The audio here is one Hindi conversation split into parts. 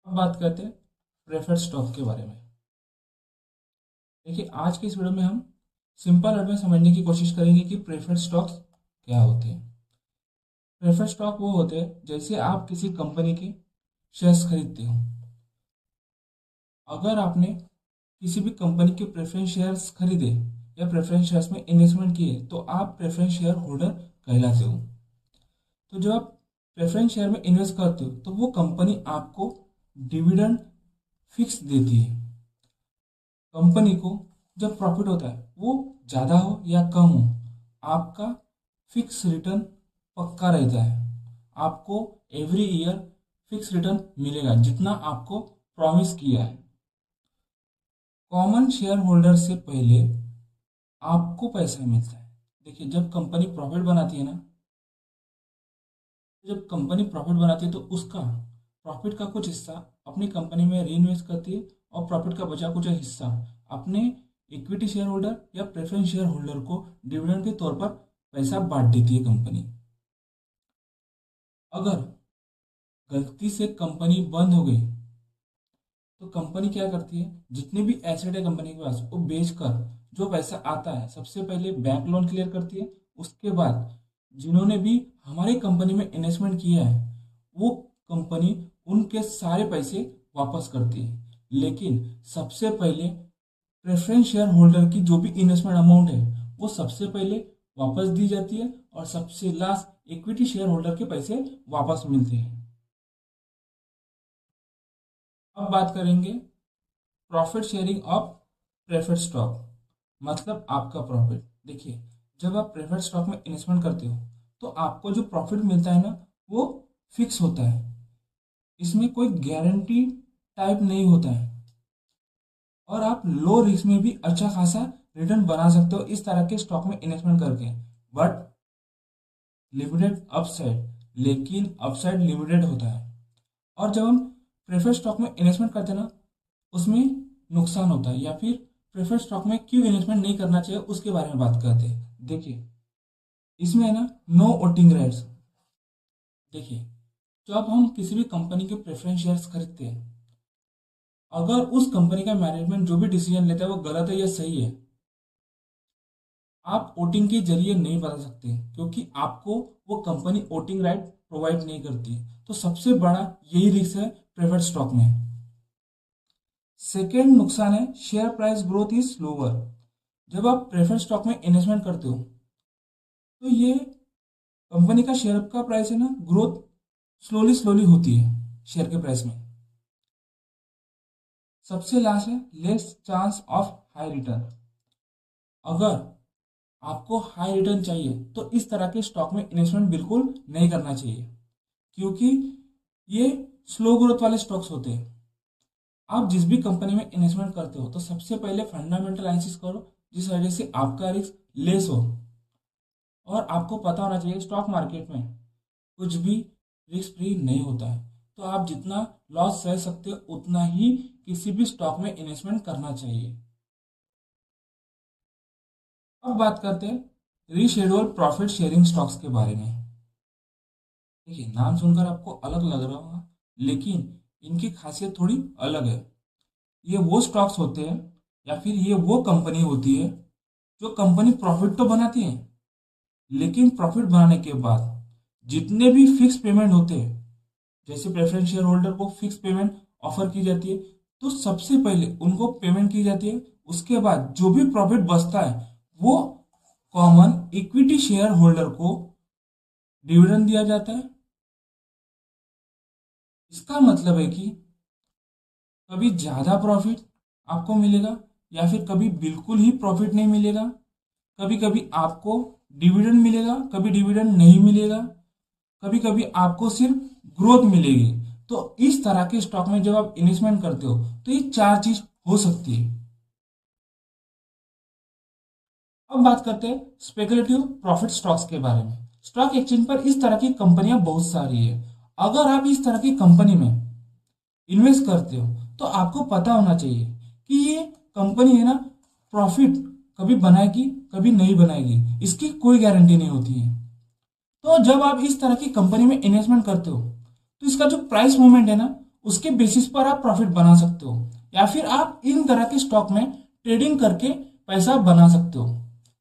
अब बात करते हैं प्रेफर्ड स्टॉक के बारे में। देखिए, आज के इस वीडियो में हम सिंपल वर्ड में समझने की कोशिश करेंगे कि प्रेफर्ड स्टॉक्स क्या होते हैं। प्रेफर्ड स्टॉक वो होते हैं जैसे आप किसी कंपनी के शेयर्स खरीदते हो। अगर आपने किसी भी कंपनी के प्रेफरेंस शेयर्स खरीदे या प्रेफरेंस शेयर्स में इन्वेस्टमेंट किए तो आप प्रेफरेंस शेयर होल्डर कहलाते हो। तो जब आप प्रेफरेंस शेयर में इन्वेस्ट करते हो तो वो कंपनी आपको डिविडेंड फिक्स देती है। कंपनी को जब प्रॉफिट होता है वो ज़्यादा हो या कम हो, आपका फिक्स रिटर्न पक्का रहता है। आपको एवरी ईयर फिक्स रिटर्न मिलेगा जितना आपको प्रॉमिस किया है। कॉमन शेयर होल्डर से पहले आपको पैसा मिलता है। देखिए, जब कंपनी प्रॉफिट बनाती है तो उसका प्रॉफिट का कुछ हिस्सा अपनी कंपनी में री इन्वेस्ट करती है और प्रॉफिट का बचा कुछ हिस्सा अपने इक्विटी शेयर होल्डर या प्रेफरेंस शेयर होल्डर को डिविडेंड के तौर पर पैसा बांट देती है कंपनी। अगर गलती से कंपनी बंद हो गई तो कंपनी क्या करती है, जितने भी एसेट है कंपनी के पास वो बेचकर जो पैसा आता है सबसे पहले बैंक लोन क्लियर करती है। उसके बाद जिन्होंने भी हमारी कंपनी में इन्वेस्टमेंट किया है वो कंपनी उनके सारे पैसे वापस करती है। लेकिन सबसे पहले प्रेफरेंस शेयर होल्डर की जो भी इन्वेस्टमेंट अमाउंट है वो सबसे पहले वापस दी जाती है और सबसे लास्ट इक्विटी शेयर होल्डर के पैसे वापस मिलते हैं। अब बात करेंगे profit sharing of preferred stock, मतलब आपका प्रॉफिट। देखिए, जब आप प्रेफर्ड स्टॉक में इन्वेस्टमेंट करते हो तो आपको जो प्रॉफिट मिलता है ना वो फिक्स होता है। इसमें कोई गारंटी टाइप नहीं होता है और आप लो रिस्क में भी अच्छा खासा रिटर्न बना सकते हो इस तरह के स्टॉक में इन्वेस्टमेंट करके। बट लिमिटेड अपसाइड, लेकिन अपसाइड लिमिटेड होता है। और जब हम प्रेफर्ड स्टॉक में इन्वेस्टमेंट करते हैं ना उसमें नुकसान होता है, या फिर प्रेफर्ड स्टॉक में क्यों इन्वेस्टमेंट नहीं करना चाहिए उसके बारे में बात करते हैं। देखिए, इसमें है ना नो वोटिंग राइट्स। देखिए, जब हम किसी भी कंपनी के प्रेफरेंस शेयर्स खरीदते हैं, अगर उस कंपनी का मैनेजमेंट जो भी डिसीजन लेता है वो गलत है या सही है, आप वोटिंग के जरिए नहीं बता सकते क्योंकि आपको वो कंपनी वोटिंग राइट प्रोवाइड नहीं करती। तो सबसे बड़ा यही रिस्क है प्रेफर्ड स्टॉक में। सेकेंड नुकसान है share price growth is slower. जब आप प्रेफर्ड स्टॉक में इन्वेस्टमेंट करते हो तो ये कंपनी का शेयर का प्राइस है ना ग्रोथ स्लोली स्लोली होती है शेयर के प्राइस में। सबसे लास्ट है less chance of high return. अगर आपको हाई रिटर्न चाहिए तो इस तरह के स्टॉक में इन्वेस्टमेंट बिल्कुल नहीं करना चाहिए क्योंकि ये स्लो ग्रोथ वाले स्टॉक्स होते हैं। आप जिस भी कंपनी में इन्वेस्टमेंट करते हो तो सबसे पहले फंडामेंटल एनालिसिस करो जिस वजह से आपका रिस्क लेस हो। और आपको पता होना चाहिए स्टॉक मार्केट में कुछ भी रिस्क फ्री नहीं होता है। तो आप जितना लॉस सह सकते हो उतना ही किसी भी स्टॉक में इन्वेस्टमेंट करना चाहिए। अब बात करते हैं रीशेड्यूल प्रॉफिट शेयरिंग स्टॉक्स के बारे में। देखिए, नाम सुनकर आपको अलग लग रहा होगा लेकिन इनकी खासियत थोड़ी अलग है। ये वो स्टॉक्स होते हैं या फिर ये वो कंपनी होती है जो कंपनी प्रॉफिट तो बनाती है लेकिन प्रॉफिट बनाने के बाद जितने भी फिक्स पेमेंट होते हैं, जैसे प्रेफरेंस शेयर होल्डर को फिक्स पेमेंट ऑफर की जाती है तो सबसे पहले उनको पेमेंट की जाती है। उसके बाद जो भी प्रॉफिट बचता है वो कॉमन इक्विटी शेयर होल्डर को डिविडेंड दिया जाता है। इसका मतलब है कि कभी ज़्यादा प्रॉफिट आपको मिलेगा या फिर कभी बिल्कुल ही प्रॉफिट नहीं मिलेगा। कभी कभी आपको डिविडेंड मिलेगा, कभी डिविडेंड नहीं मिलेगा, कभी कभी आपको सिर्फ ग्रोथ मिलेगी। तो इस तरह के स्टॉक में जब आप इन्वेस्टमेंट करते हो तो ये चार चीज हो सकती है। अब बात करते हैं स्पेकुलेटिव प्रॉफिट स्टॉक्स के बारे में। स्टॉक एक्सचेंज पर इस तरह की कंपनियां बहुत सारी है। अगर आप इस तरह की कंपनी में इन्वेस्ट करते हो तो आपको पता होना चाहिए कि ये कंपनी है ना प्रॉफिट कभी बनाएगी कभी नहीं बनाएगी, इसकी कोई गारंटी नहीं होती है। तो जब आप इस तरह की कंपनी में इन्वेस्टमेंट करते हो तो इसका जो प्राइस मूवमेंट है ना उसके बेसिस पर आप प्रॉफिट बना सकते हो, या फिर आप इन तरह के स्टॉक में ट्रेडिंग करके पैसा बना सकते हो।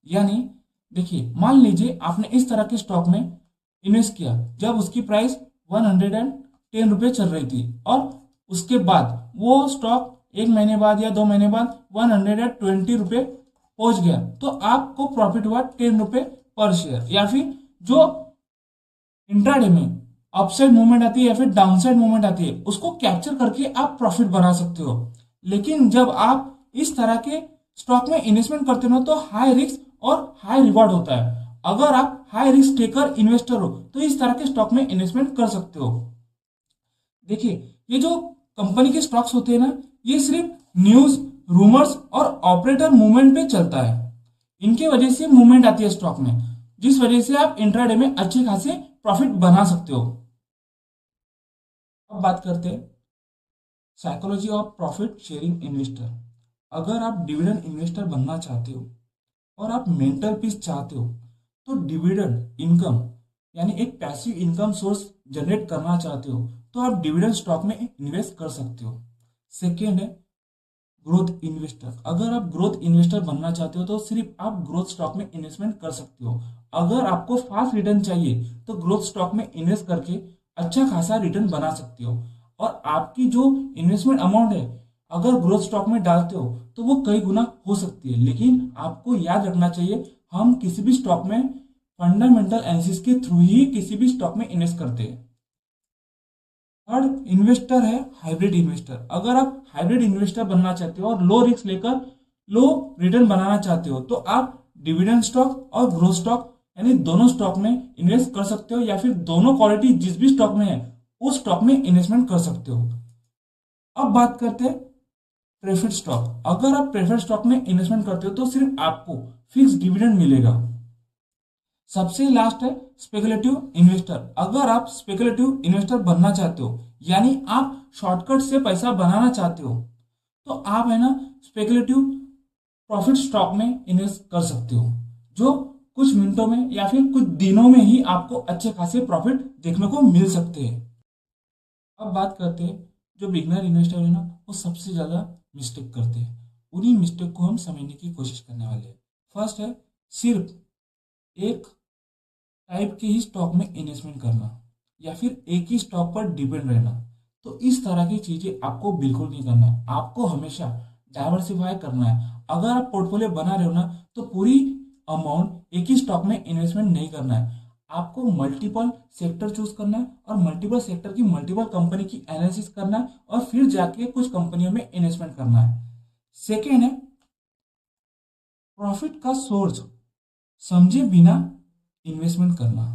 यानी देखिए, मान लीजिए आपने इस तरह के स्टॉक में इन्वेस्ट किया जब उसकी प्राइस 110 रुपये चल रही थी, और उसके बाद वो स्टॉक 1 महीने बाद या 2 महीने बाद 120 रुपये पहुंच गया, तो आपको प्रॉफिट हुआ 10 रुपये पर शेयर। या फिर जो इंट्राडे में अपसाइड मूवमेंट आती है या फिर डाउनसाइड मूवमेंट आती है, उसको कैप्चर करके आप प्रॉफिट बना सकते हो। लेकिन जब आप इस तरह के स्टॉक में इन्वेस्टमेंट करते हो तो हाई रिस्क और हाई रिवॉर्ड होता है। अगर आप हाई रिस्क टेकर इन्वेस्टर हो तो इस तरह के स्टॉक में इन्वेस्टमेंट कर सकते हो। देखिए, ये जो कंपनी के स्टॉक्स होते हैं ना, ये सिर्फ न्यूज, रूमर्स और ऑपरेटर मूवमेंट पे चलता है। इनके वजह से मूवमेंट आती है स्टॉक में, जिस वजह से आप इंट्राडे में अच्छे खासे प्रॉफिट बना सकते हो। अब बात करते हैं psychology of profit sharing investor. अगर आप डिविडेंड इन्वेस्टर बनना चाहते हो और आप मेंटल पीस चाहते हो, तो डिविडेंड इनकम यानी एक पैसिव इनकम सोर्स जनरेट करना चाहते हो, तो आप डिविडेंड स्टॉक में इन्वेस्ट कर सकते हो। सेकेंड है ग्रोथ इन्वेस्टर। अगर आप ग्रोथ इन्वेस्टर बनना चाहते हो तो सिर्फ आप ग्रोथ स्टॉक में इन्वेस्टमेंट कर सकते हो। अगर आपको फास्ट रिटर्न चाहिए तो ग्रोथ स्टॉक में इन्वेस्ट करके अच्छा खासा रिटर्न बना सकते हो। और आपकी जो इन्वेस्टमेंट अमाउंट है, अगर ग्रोथ स्टॉक में डालते हो तो वो कई गुना हो सकती है। लेकिन आपको याद रखना चाहिए, हम किसी भी स्टॉक में फंडामेंटल एनालिसिस के थ्रू ही किसी भी स्टॉक में इन्वेस्ट करते हैं। थर्ड इन्वेस्टर है हाइब्रिड इन्वेस्टर। अगर आप हाइब्रिड इन्वेस्टर बनना चाहते हो और लो रिस्क लेकर लो रिटर्न बनाना चाहते हो, तो आप डिविडेंड स्टॉक और ग्रोथ स्टॉक यानी दोनों स्टॉक में इन्वेस्ट कर सकते हो, या फिर दोनों क्वालिटी जिस भी स्टॉक में है उस स्टॉक में इन्वेस्टमेंट कर सकते हो। अब बात करते हैं प्रेफर्ड स्टॉक। अगर आप प्रेफर्ड स्टॉक में इन्वेस्टमेंट करते हो तो सिर्फ आपको फिक्स डिविडेंड मिलेगा। सबसे लास्ट है स्पेकुलेटिव इन्वेस्टर। अगर आप स्पेकुलेटिव इन्वेस्टर बनना चाहते हो, यानी आप शॉर्टकट से पैसा बनाना चाहते हो, तो आप है ना स्पेकुलेटिव प्रॉफिट स्टॉक में इन्वेस्ट कर सकते हो, जो कुछ मिनटों में या फिर कुछ दिनों में ही आपको अच्छे खासे प्रॉफिट देखने को मिल सकते हैं। अब बात करते हैं जो बिगनर इन्वेस्टर है ना, वो सबसे ज्यादा मिस्टेक करते हैं। उन्हीं मिस्टेक को हम समझने की कोशिश करने वाले हैं। फर्स्ट है सिर्फ एक टाइप के ही स्टॉक में इन्वेस्टमेंट करना, या फिर एक ही स्टॉक पर डिपेंड रहना। तो इस तरह की चीजें आपको बिल्कुल नहीं करना है। आपको हमेशा डाइवर्सिफाई करना है। अगर आप पोर्टफोलियो बना रहे हो ना, तो पूरी अमाउंट एक ही स्टॉक में इन्वेस्टमेंट नहीं करना है। आपको मल्टीपल सेक्टर चूज करना है और मल्टीपल सेक्टर की मल्टीपल कंपनी की एनालिसिस करना है और फिर जाके कुछ कंपनियों में इन्वेस्टमेंट करना है। सेकेंड है प्रॉफिट का सोर्स समझे बिना इन्वेस्टमेंट करना।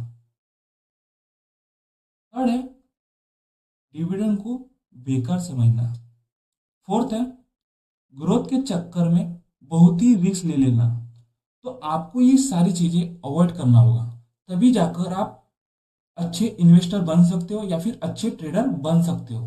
थर्ड है डिविडेंड को बेकार समझना। फोर्थ है ग्रोथ के चक्कर में बहुत ही रिस्क ले लेना। तो आपको ये सारी चीजें अवॉइड करना होगा, तभी जाकर आप अच्छे इन्वेस्टर बन सकते हो या फिर अच्छे ट्रेडर बन सकते हो।